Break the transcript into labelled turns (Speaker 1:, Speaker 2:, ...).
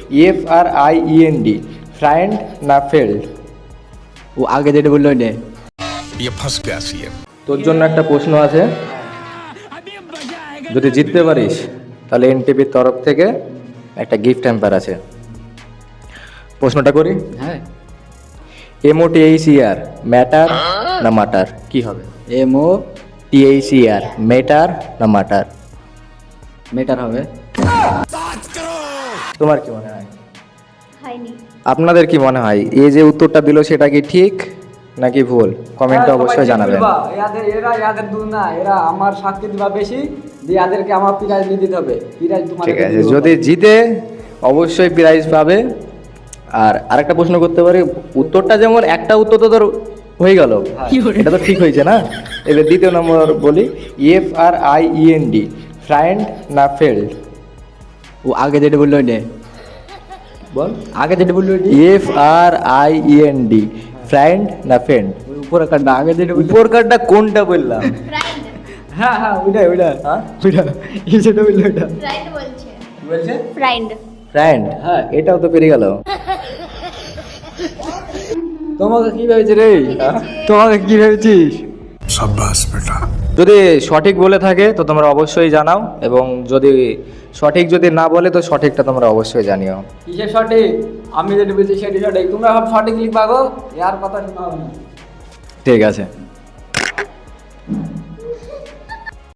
Speaker 1: FRIEND, ফ্রাইন্ড না failed?
Speaker 2: ও আগে যেটা বললো ওইটা।
Speaker 3: ये फंस गया सीएम।
Speaker 1: তোর জন্য একটা প্রশ্ন আছে, যদি জিততে পারিস তাহলে এনটিভির তরফ থেকে একটা গিফট হ্যাম্পার আছে। প্রশ্নটা করি,
Speaker 2: হ্যাঁ।
Speaker 1: MOTHER, ম্যাটার না মাটার, কি হবে?
Speaker 2: MO
Speaker 1: THER, মেটার না মাটার?
Speaker 2: মেটার হবে।
Speaker 1: তোমার কি মনে হয়?
Speaker 4: হয়নি।
Speaker 1: আপনাদের কি মনে হয় এই যে উত্তরটা দিল সেটা কি ঠিক নাকি ভুল? কমেন্টে অবশ্যই জানাবেন।
Speaker 2: এদের দূর না, এরা আমার সাক্ষী দিবা বেশি দিয়ে এদেরকে আমার প্রাইজ নিয়ে দিতে হবে। প্রাইজ তোমার
Speaker 1: ঠিক আছে, যদি জিতে অবশ্যই প্রাইজ পাবে। আর আরেকটা প্রশ্ন করতে পারি, উত্তরটা যেমন একটা উত্তর তো তোর হয়ে গেল, এটা তো ঠিক হয়েছে না? এবার দ্বিতীয় নম্বর বলি, FRIEND, ফ্রাইন্ড না ফেল্ড?
Speaker 2: ও আগে যেটা বললো ওইটা।
Speaker 1: বল।
Speaker 2: আগে যেটা বললো ওইটা।
Speaker 1: FRIEND, ফ্রাইন্ড না ফ্রেন্ড?
Speaker 2: ওই উপর কার্ডটা আগে যেটা বললো।
Speaker 1: উপর কার্ডটা কোনটা বললাম?
Speaker 4: ফ্রাইন্ড।
Speaker 2: হ্যাঁ হ্যাঁ ওইটা
Speaker 1: হ্যাঁ
Speaker 2: ওইটা এই যেটা বললো ওইটা।
Speaker 4: ফ্রাইন্ড বলছে।
Speaker 1: কি বলছে?
Speaker 4: ফ্রাইন্ড।
Speaker 1: ফ্রেন্ড,
Speaker 2: হ্যাঁ।
Speaker 1: এটাও তো পেরে গেল।
Speaker 2: তোমাকে কি ভেবেছি রে? তোমাকে কি ভেবেছিস?
Speaker 3: शाबाश बेटा।
Speaker 1: যদি সঠিক বলে থাকে তো তোমরা অবশ্যই জানাও, এবং যদি সঠিক যদি না বলে তো সঠিকটা তোমরা অবশ্যই জানিও।
Speaker 2: কিসের সঠিক? আমি যেটা বলছি সেটি সঠিক, তোমরা সব সঠিক লিখবা গো, আর কথা শোনা হবে না।
Speaker 1: ঠিক আছে।